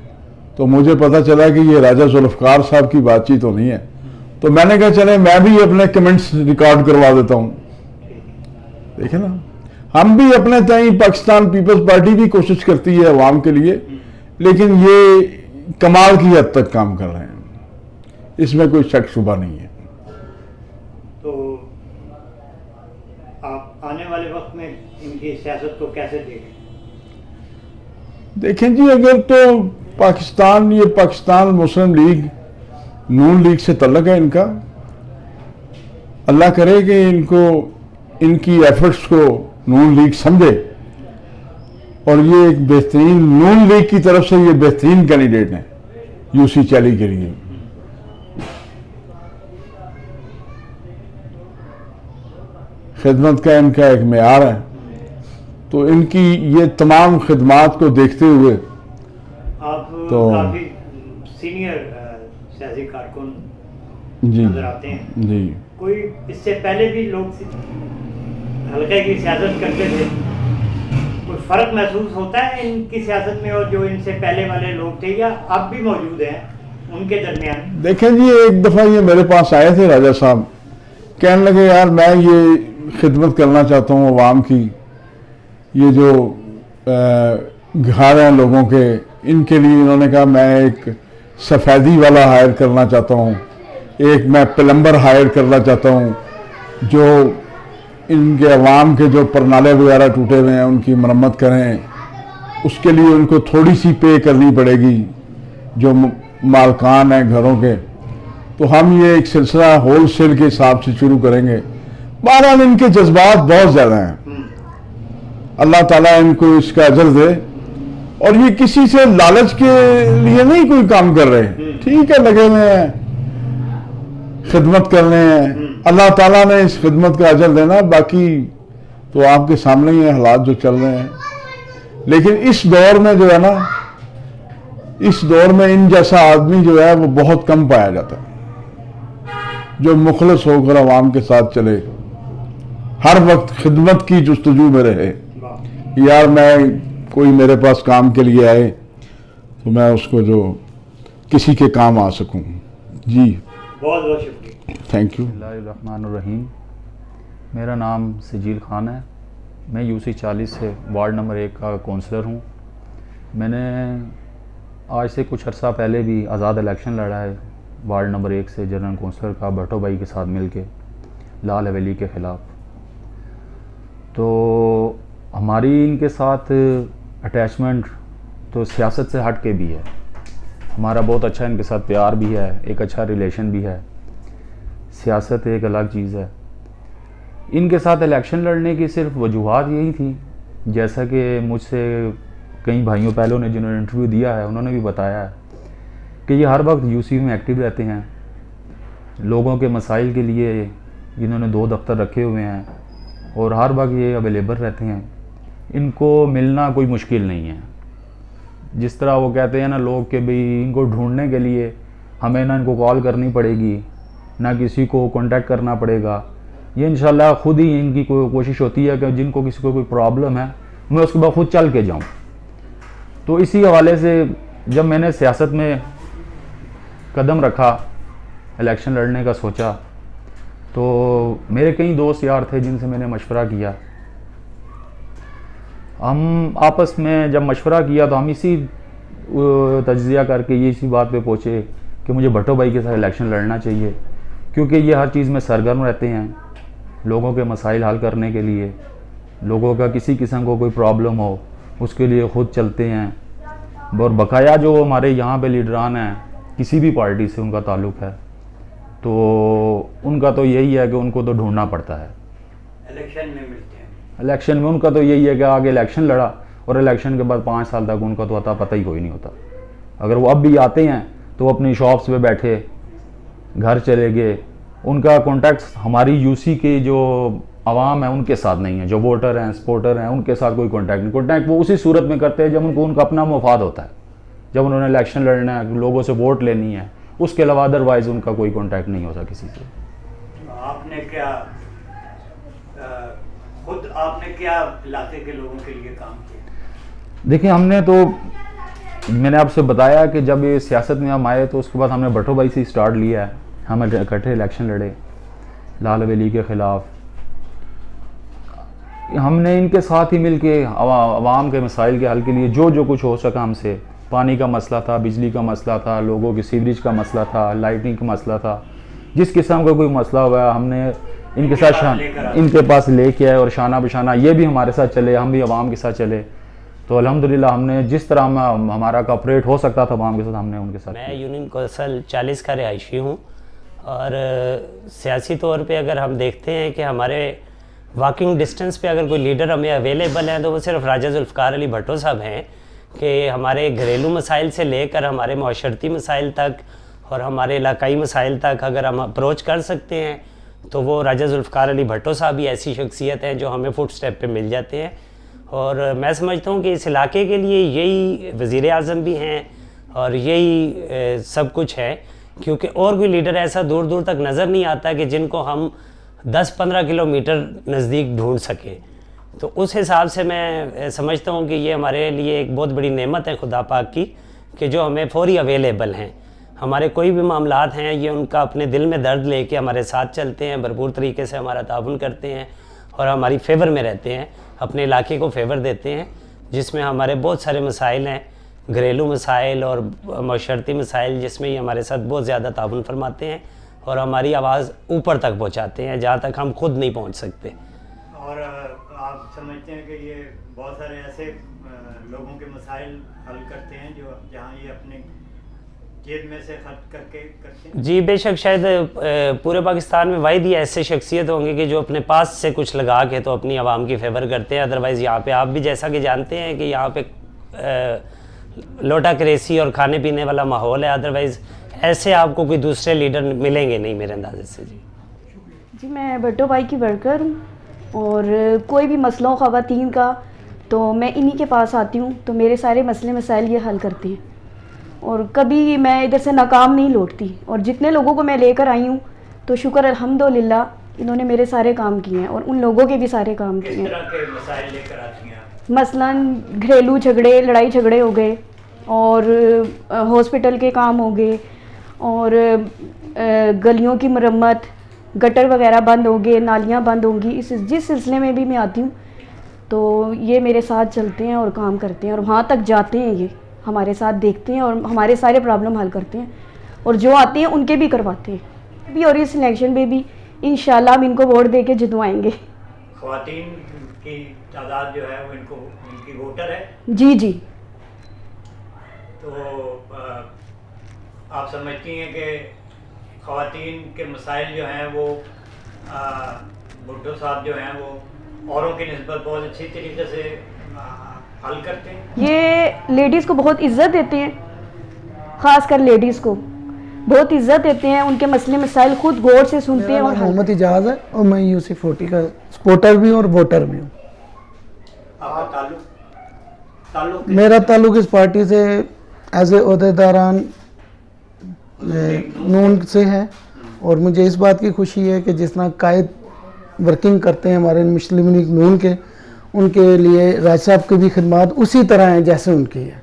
Speaker 5: तो मुझे पता चला कि ये राजा जुल्फ़िकार साहब की बातचीत होनी है। तो मैंने कहा चले मैं भी अपने कमेंट्स रिकॉर्ड करवा देता हूँ। देखे ना, हम भी अपने तय पाकिस्तान पीपल्स पार्टी भी कोशिश करती है अवाम के लिए, लेकिन ये कमाल की हद तक काम कर रहे हैं, इसमें कोई शक शुबा नहीं है।
Speaker 1: तो आप आने वाले वक्त में इनकी सियासत को कैसे देखें?
Speaker 5: देखें जी, अगर तो पाकिस्तान, ये पाकिस्तान मुस्लिम लीग नून लीग से तल्लक है इनका, अल्लाह करे कि इनको इनकी एफर्ट्स को नून लीग समझे और ये एक बेहतरीन नून लीग की तरफ से ये बेहतरीन कैंडिडेट हैं यूसी चैली के लिए। खिदमत का इनका एक मेयार है, तो इनकी ये तमाम खिदमात को देखते हुए
Speaker 1: आप
Speaker 5: तो
Speaker 1: काफी सीनियर सियासी कारकुन
Speaker 5: जी
Speaker 1: नजर आते हैं।
Speaker 5: जी
Speaker 1: कोई इससे पहले भी लोग हल्के की सियासत करते थे, कोई फर्क महसूस होता है इनकी सियासत में और जो इनसे पहले वाले लोग थे, या अब भी मौजूद हैं उनके दरमियान?
Speaker 5: देखें जी, एक दफ़ा ये मेरे पास आए थे राजा साहब, कहने लगे यार मैं ये खिदमत करना चाहता हूँ अवाम की, ये जो घर हैं लोगों के, इनके लिए इन्होंने कहा मैं एक सफ़ेदी वाला हायर करना चाहता हूँ, एक मैं प्लम्बर हायर करना चाहता हूँ जो इनके अवाम के जो परनाले वगैरह टूटे हुए हैं उनकी मरम्मत करें। उसके लिए उनको थोड़ी सी पे करनी पड़ेगी जो मालकान हैं घरों के, तो हम ये एक सिलसिला होल सेल के हिसाब से शुरू करेंगे। बहरहाल इनके जज्बात बहुत ज़्यादा हैं, अल्लाह ताला इनको इसका अजर दे, और ये किसी से लालच के लिए नहीं कोई काम कर रहे, ठीक है, लगे हुए हैं खिदमत कर रहे हैं, अल्लाह ताला ने इस खिदमत का अजर देना, बाकी तो आपके सामने ही है हालात जो चल रहे हैं। लेकिन इस दौर में जो है ना, इस दौर में इन जैसा आदमी जो है वो बहुत कम पाया जाता है, जो मुखलिस होकर आवाम के साथ चले, हर वक्त खिदमत की जुस्तजू में रहे। यार मैं कोई मेरे पास काम के लिए आए तो मैं उसको जो किसी के काम आ सकूं। जी
Speaker 1: बहुत बहुत शुक्रिया,
Speaker 5: थैंक यू।
Speaker 6: बिस्मिल्लाहिर्रहमानिर्रहीम। मेरा नाम सजील खान है, मैं यूसी 40 से वार्ड नंबर 1 का काउंसलर हूँ। मैंने आज से कुछ अर्सा पहले भी आज़ाद इलेक्शन लड़ा है वार्ड नंबर 1 से जनरल काउंसलर का भट्टो भाई के साथ मिलके लाल हवेली के ख़िलाफ़। तो हमारी इनके साथ अटैचमेंट तो सियासत से हट के भी है, हमारा बहुत अच्छा इनके साथ प्यार भी है, एक अच्छा रिलेशन भी है। सियासत एक अलग चीज़ है। इनके साथ इलेक्शन लड़ने की सिर्फ वजूहात यही थी, जैसा कि मुझसे कई भाइयों पहलों ने जिन्होंने इंटरव्यू दिया है उन्होंने भी बताया है कि ये हर वक्त यूसी में एक्टिव रहते हैं, लोगों के मसाइल के लिए जिन्होंने 2 दफ्तर रखे हुए हैं और हर वक्त ये अवेलेबल रहते हैं। इनको मिलना कोई मुश्किल नहीं है। जिस तरह वो कहते हैं ना लोग कि भाई इनको ढूंढने के लिए हमें ना इनको कॉल करनी पड़ेगी ना किसी को कांटेक्ट करना पड़ेगा, ये इंशाल्लाह खुद ही इनकी कोशिश होती है कि जिनको किसी को कोई प्रॉब्लम है मैं उसके बाद खुद चल के जाऊं। तो इसी हवाले से जब मैंने सियासत में कदम रखा, इलेक्शन लड़ने का सोचा, तो मेरे कई दोस्त यार थे जिनसे मैंने मशवरा किया। हम आपस में जब मशवरा किया तो हम इसी तज्जिया करके ये इसी बात पे पहुँचे कि मुझे भट्टो भाई के साथ इलेक्शन लड़ना चाहिए, क्योंकि ये हर चीज़ में सरगर्म रहते हैं, लोगों के मसाइल हल करने के लिए, लोगों का किसी किस्म को कोई प्रॉब्लम हो उसके लिए ख़ुद चलते हैं। और बकाया जो हमारे यहाँ पे लीडरान हैं किसी भी पार्टी से उनका ताल्लुक़ है तो उनका तो यही है कि उनको तो ढूंढना पड़ता है।
Speaker 1: इलेक्शन में मिलते हैं,
Speaker 6: इलेक्शन में उनका तो यही है कि आगे इलेक्शन लड़ा और इलेक्शन के बाद 5 साल तक उनका तो अता पता ही कोई नहीं होता। अगर वो अब भी आते हैं तो अपनी शॉप्स पे बैठे, घर चले गए, उनका कॉन्टैक्ट हमारी यूसी के जो आवाम है उनके साथ नहीं है, जो वोटर हैं सपोर्टर हैं उनके साथ कोई कॉन्टैक्ट नहीं। कॉन्टैक्ट वो उसी सूरत में करते हैं जब उनका अपना मुफाद होता है, जब उन्होंने इलेक्शन लड़ना है, लोगों से वोट लेनी है, उसके अलावा अदरवाइज़ उनका कोई कॉन्टैक्ट नहीं होता किसी से।
Speaker 1: आपने क्या खुद आपने क्या इलाके के लोगों के लिए काम किया?
Speaker 6: देखिए हमने तो, मैंने आपसे बताया कि जब ये सियासत में हम आए तो उसके बाद हमने भट्टो भाई से स्टार्ट लिया है, हम इकट्ठे इलेक्शन लड़े लाल हवेली के ख़िलाफ़। हमने इनके साथ ही मिल के आवाम के मसाइल के हल के लिए जो कुछ हो सका हमसे, पानी का मसला था, बिजली का मसला था, लोगों की सीवरेज का मसला था, लाइटिंग का मसला था, जिस किस्म का कोई मसला हुआ हमने इनके साथ इनके पास लेके आए और शाना बशाना ये भी हमारे साथ चले, हम भी आवाम के साथ चले। तो अल्हम्दुलिल्लाह हमने जिस तरह हमारा कॉपरेट हो सकता था आवाम के साथ, हमने उनके साथ।
Speaker 7: मैं यूनियन कौंसिल 40 का रिहायशी हूँ और सियासी तौर पे अगर हम देखते हैं कि हमारे वॉकिंग डिस्टेंस पे अगर कोई लीडर हमें अवेलेबल है तो वो सिर्फ राजा जुल्फ़िकार अली भट्टो साहब हैं कि हमारे घरेलू मसाइल से लेकर हमारे माशरती मसाइल तक और हमारे इलाकाई मसाइल तक अगर हम अप्रोच कर सकते हैं तो वो राजा जुल्फ़िकार अली भट्टो साहब ही ऐसी शख्सियत हैं जो हमें फुट स्टेप पे मिल जाते हैं। और मैं समझता हूँ कि इस इलाके के लिए यही वज़ीर आज़म भी हैं और यही सब कुछ है, क्योंकि और कोई लीडर ऐसा दूर दूर तक नज़र नहीं आता कि जिनको हम 10-15 किलोमीटर नज़दीक ढूंढ सकें। तो उस हिसाब से मैं समझता हूँ कि ये हमारे लिए एक बहुत बड़ी नेमत है खुदा पाक की कि जो हमें फौरी अवेलेबल हैं। हमारे कोई भी मामलात हैं ये उनका अपने दिल में दर्द लेके हमारे साथ चलते हैं, भरपूर तरीके से हमारा ताउन करते हैं और हमारी फेवर में रहते हैं, अपने इलाके को फेवर देते हैं, जिसमें हमारे बहुत सारे मसाइल हैं, घरेलू मसाइल और माशरती मसाइल, जिसमें ये हमारे साथ बहुत ज़्यादा ताउन फरमाते हैं और हमारी आवाज़ ऊपर तक पहुँचाते हैं जहाँ तक हम खुद नहीं पहुँच सकते।
Speaker 1: और आप समझते हैं कि ये बहुत सारे ऐसे लोगों के मसाइल हल करते हैं जो जहाँ ये अपने जेब में से खर्च करके करते हैं? जी बेशक, शायद पूरे पाकिस्तान में वाहिद ही ऐसे शख्सियत होंगे कि जो अपने पास से कुछ लगा के तो अपनी आवाम की फेवर करते हैं। अदरवाइज़ यहाँ पे आप भी जैसा कि जानते हैं कि यहाँ पे लोटा करेसी और खाने पीने वाला माहौल है। अदरवाइज़ ऐसे आपको कोई दूसरे लीडर मिलेंगे नहीं मेरे अंदाजे से।
Speaker 8: जी मैं भट्टो भाई की वर्कर हूँ और कोई भी मसला हो ख़वातीन का तो मैं इन्हीं के पास आती हूँ, तो मेरे सारे मसले मसाइल ये हल करती हैं और कभी मैं इधर से नाकाम नहीं लौटती। और जितने लोगों को मैं लेकर आई हूँ तो शुक्र अल्हम्दुलिल्लाह इन्होंने मेरे सारे काम किए हैं और उन लोगों के भी सारे काम किए हैं।
Speaker 1: किस तरह के मसाइल लेकर आती हैं?
Speaker 8: मसलन घरेलू झगड़े, लड़ाई झगड़े हो गए और हॉस्पिटल के काम हो गए और गलियों की मरम्मत, गटर वगैरह बंद हो गए, नालियाँ बंद होंगी, जिस सिलसिले में भी मैं आती हूँ तो ये मेरे साथ चलते हैं और काम करते हैं और वहाँ तक जाते हैं, ये हमारे साथ देखते हैं और हमारे सारे प्रॉब्लम हल करते हैं और जो आते हैं उनके भी करवाते हैं भी। और इस इलेक्शन में भी इंशाल्लाह हम इनको वोट दे के जितवाएँगे।
Speaker 1: ख़वातीन की तादाद जो है वो इनकी वोटर है? जी
Speaker 8: जी।
Speaker 1: तो आप समझती हैं कि ख़वातीन के मसाइल जो हैं वो भुट्टो साहब जो हैं वो औरों की निस्बत बहुत अच्छी तरीके से हल करते हैं?
Speaker 8: ये लेडीज़ को बहुत इज्जत देते हैं, ख़ास कर लेडीज़ को बहुत इज्जत देते हैं, उनके मसले मसाइल खुद गौर से सुनते हैं। और
Speaker 9: मोहम्मद इजाज़ है और मैं UC40 का सपोर्टर भी हूँ और वोटर भी हूँ।
Speaker 1: आपका ताल्लुक
Speaker 9: मेरा ताल्लुक इस पार्टी से एज ए ओहदेदारान नून से है और मुझे इस बात की खुशी है कि जिस तरह कायद वर्किंग करते हैं हमारे मुस्लिम लीग नून के, उनके लिए राज साहब की भी खिदमत उसी तरह हैं जैसे उनकी है।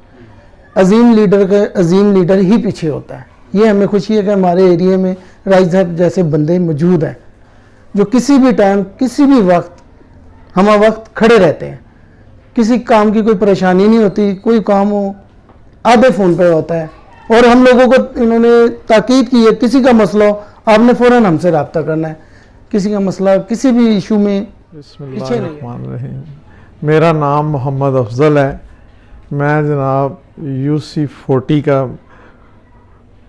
Speaker 9: अजीम लीडर का अजीम लीडर ही पीछे होता है। ये हमें खुशी है कि हमारे एरिया में राज साहब जैसे बंदे मौजूद हैं जो किसी भी टाइम किसी भी वक्त हम वक्त खड़े रहते हैं। किसी काम की कोई परेशानी नहीं होती, कोई काम हो आधे फ़ोन पे होता है और हम लोगों को इन्होंने ताकीद की है किसी का मसला हो आपने फ़ौरन हमसे रब्ता करना है, किसी का मसला किसी भी इशू में पीछे नहीं।
Speaker 5: मेरा नाम मोहम्मद अफजल है, मैं जनाब UC40 का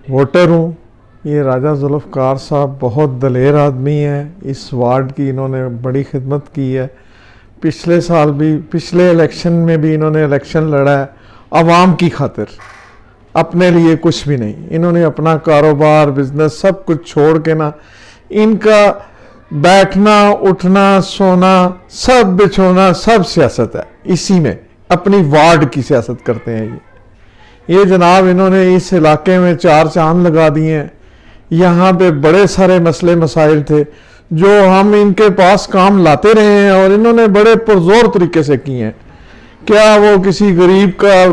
Speaker 5: वोटर हूँ। ये राजा जुल्फ़िकार साहब बहुत दलेर आदमी हैं, इस वार्ड की इन्होंने बड़ी खिदमत की है। पिछले साल भी, पिछले इलेक्शन में भी इन्होंने इलेक्शन लड़ा है आवाम की खातिर, अपने लिए कुछ भी नहीं। इन्होंने अपना कारोबार बिजनेस सब कुछ छोड़ के ना, इनका बैठना उठना सोना सब बिछोना सब सियासत है, इसी में अपनी वार्ड की सियासत करते हैं। ये जनाब इन्होंने इस इलाके में 4 चांद लगा दिए हैं। यहाँ पे बड़े सारे मसले मसाइल थे जो हम इनके पास काम लाते रहे हैं और इन्होंने बड़े पुरजोर तरीके से किए हैं। क्या वो किसी गरीब का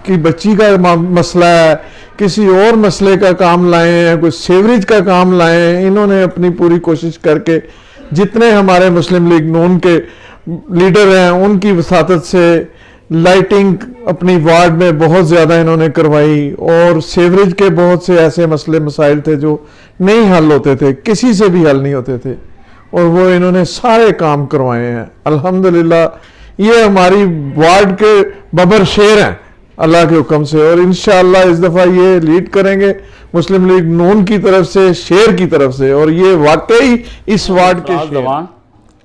Speaker 5: की बच्ची का मसला है, किसी और मसले का काम लाए हैं, कुछ सेवरेज का काम लाए हैं, इन्होंने अपनी पूरी कोशिश करके जितने हमारे मुस्लिम लीग नून के लीडर हैं उनकी वसातत से लाइटिंग अपनी वार्ड में बहुत ज़्यादा इन्होंने करवाई, और सीवरेज के बहुत से ऐसे मसले मसाइल थे जो नहीं हल होते थे, किसी से भी हल नहीं होते थे, और वो इन्होंने सारे काम करवाए हैं अल्हम्दुलिल्लाह। ये हमारी वार्ड के बबर शेर हैं अल्लाह के हुक्म से, और इंशाअल्लाह इस दफ़ा ये लीड करेंगे मुस्लिम लीग नून की तरफ से, शेर की तरफ से, और ये वाकई इस वार्ड के
Speaker 10: जवान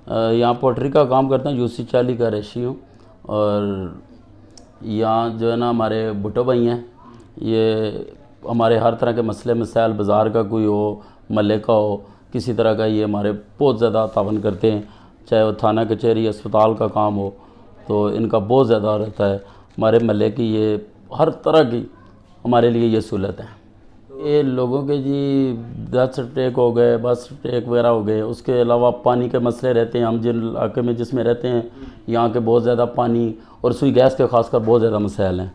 Speaker 10: यहाँ पोल्ट्री का काम करते हैं, यूसी 40 का रेशी हूँ। और यहाँ जो है ना हमारे भुट्टो भाई हैं, ये हमारे हर तरह के मसले मसाइल, बाज़ार का कोई हो, महल्ले का हो, किसी तरह का, ये हमारे बहुत ज़्यादा तावन करते हैं। चाहे वो थाना कचहरी अस्पताल का काम हो तो इनका बहुत ज़्यादा रहता है। हमारे महल्ले की ये हर तरह की हमारे लिए ये सहूलत है। ये लोगों के जी डेथ स्ट्रेक हो गए, बस स्ट्रेक वगैरह हो गए, उसके अलावा पानी के मसले रहते हैं। हम जिन इलाके में जिसमें रहते हैं यहाँ के बहुत ज़्यादा पानी और सुई गैस के खासकर बहुत ज़्यादा मसाइल हैं,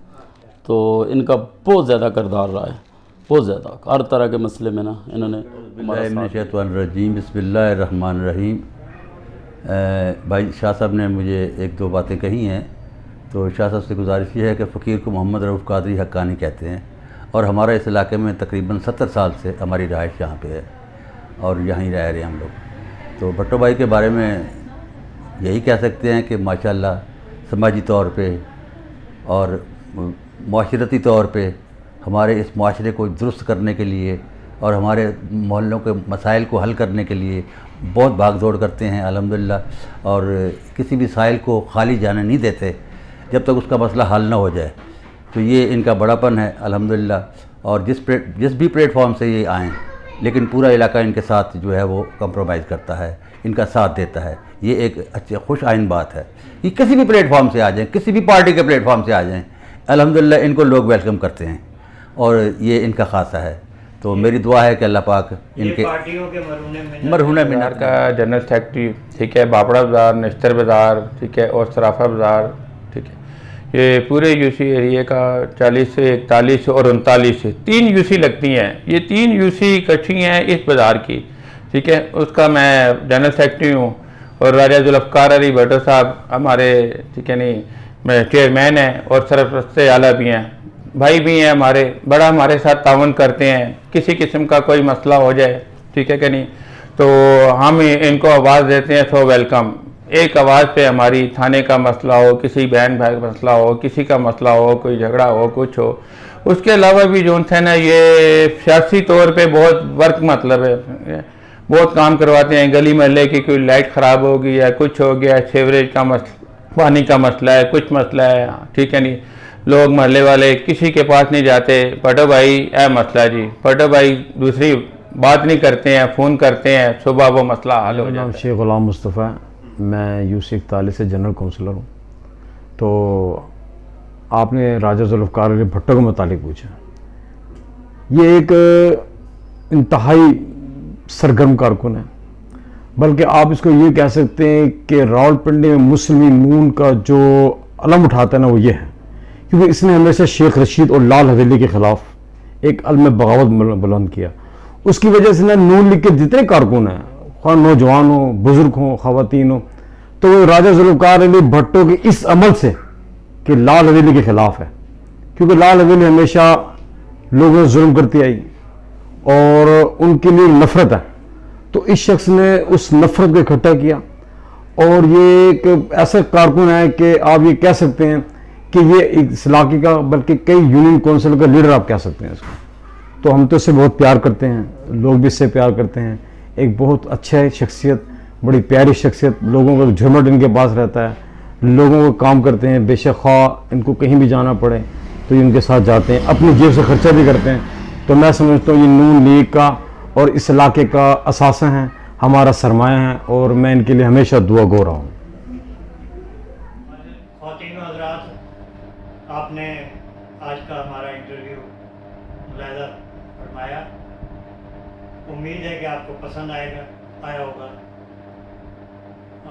Speaker 10: तो इनका बहुत ज़्यादा किरदार रहा है, बहुत ज़्यादा हर तरह के मसले में ना इन्होंने।
Speaker 11: बिस्मिल्लाहिर्रहमानिर्रहीम। भाई शाह साहब ने मुझे एक दो बातें कही हैं, तो शाह साहब से गुजारिश ये है कि फ़कीर को मोहम्मद रऊफ़ कादरी हक्कानी कहते हैं, और हमारा इस इलाके में तकरीबन 70 साल से हमारी रहाइश यहाँ पे है और यहीं रह रहे हैं हम लोग। तो भट्टो भाई के बारे में यही कह सकते हैं कि माशाल्लाह समाजी तौर पे और माशरती तौर पे हमारे इस माशरे को दुरुस्त करने के लिए और हमारे मोहल्लों के मसाइल को हल करने के लिए बहुत भाग दौड़ करते हैं अल्हम्दुलिल्लाह, और किसी भी साइल को खाली जाने नहीं देते जब तक उसका मसला हल ना हो जाए। तो ये इनका बड़ापन है अल्हम्दुलिल्लाह। और जिस भी प्लेटफॉर्म से ये आएँ, लेकिन पूरा इलाका इनके साथ जो है वो कंप्रोमाइज़ करता है, इनका साथ देता है। ये एक अच्छी खुश आइन बात है कि किसी भी प्लेटफॉर्म से आ जाएँ, किसी भी पार्टी के प्लेटफॉर्म से आ जाएँ, अल्हम्दुलिल्लाह इनको लोग वेलकम करते हैं, और ये इनका खासा है। तो मेरी दुआ है कि अल्लाह पाक इनके
Speaker 1: पार्टियों के
Speaker 11: मरहूने मीनार
Speaker 12: का जनरल सेक्रेटरी, ठीक है, बापड़ा बाज़ार, नश्तर बाज़ार, ठीक है, और सराफा बाज़ार, ठीक है, ये पूरे यूसी एरिया का 40 से 41 और 39 से 3 यूसी लगती हैं। ये 3 यूसी इकट्ठी हैं इस बाज़ार की, ठीक है। उसका मैं जनरल सेक्रेटरी हूँ, और राजा जुल्फ़कार अली भट्टो साहब हमारे, ठीक है, नहीं मैं चेयरमैन हैं, और सरपरस्त आला भी हैं, भाई भी हैं हमारे, बड़ा हमारे साथ तावन करते हैं। किसी किस्म का कोई मसला हो जाए, ठीक है कि नहीं, तो हम इनको आवाज़ देते हैं, सो वेलकम। एक आवाज़ पे हमारी थाने का मसला हो, किसी बहन भाई का मसला हो, किसी का मसला हो, कोई झगड़ा हो, कुछ हो। उसके अलावा भी जो थे ना, ये सियासी तौर पे बहुत वर्क मतलब है, बहुत काम करवाते हैं। गली महल्ले की कोई लाइट ख़राब हो गई है, कुछ हो गया, सीवरेज का मसला, पानी का मसला है, कुछ मसला है, ठीक है नहीं, लोग महल्ले वाले किसी के पास नहीं जाते, भट्टो भाई है मसला जी, भट्टो भाई दूसरी बात नहीं करते हैं, फ़ोन करते हैं, सुबह वो मसला हल हो जाता है।
Speaker 6: शेख गुलाम मुस्तफ़ा, मैं यूसी 41 से जनरल काउंसलर हूँ। तो आपने राजा जुल्फ़कार अली भट्टो के मुतालिक पूछा, ये एक इंतहाई सरगर्म कारकुन है, बल्कि आप इसको ये कह सकते हैं कि रावलपिंडी में मुस्लिम नून का जो अलम उठाता है ना, वो ये है, क्योंकि इसने हमेशा शेख रशीद और लाल हवेली के ख़िलाफ़ एक अलम बगावत बुलंद किया। उसकी वजह से ना नून लीग के जितने कारकुन हैं, ख़ास नौजवान हो, बुज़ुर्ग हो, ख़वातीन हो, तो वो राजा जुल्फ़कार अली भट्टो के इस अमल से कि लाल हवेली के ख़िलाफ़ है, क्योंकि लाल हवेली हमेशा लोगों से जुल्म करती आई और उनके लिए नफ़रत है। तो इस शख्स ने उस नफ़रत को इकट्ठा किया, और ये एक ऐसा कारकुन है कि आप ये कह सकते हैं कि ये इस इलाके का, बल्कि कई यूनियन काउंसिल का लीडर आप कह सकते हैं इसको। तो हम तो इससे बहुत प्यार करते हैं, लोग भी इससे प्यार करते हैं। एक बहुत अच्छा शख्सियत, बड़ी प्यारी शख्सियत, लोगों का झुमट इनके पास रहता है, लोगों को काम करते हैं, बेशक ख्वाह इनको कहीं भी जाना पड़े तो ये उनके साथ जाते हैं, अपनी जेब से खर्चा भी करते हैं। तो मैं समझता हूँ ये नून लीग का और इस इलाके का असासा हैं, हमारा सरमाया है, और मैं इनके लिए हमेशा दुआ गो रहा हूँ।
Speaker 1: ख़वातीन हज़रात, आपने आज का हमारा इंटरव्यू मुलाहिज़ा फरमाया। उम्मीद है कि आपको पसंद आया होगा,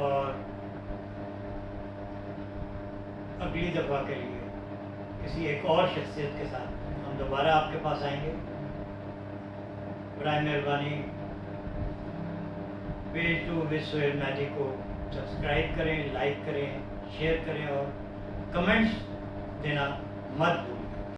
Speaker 1: और अगली दफ़ा के लिए किसी एक और शख्सियत के साथ हम दोबारा आपके पास आएंगे। बराए मेहरबानी page two with Sohail Mehdi को सब्सक्राइब करें, लाइक करें, शेयर करें और कमेंट्स देना मत भूलें।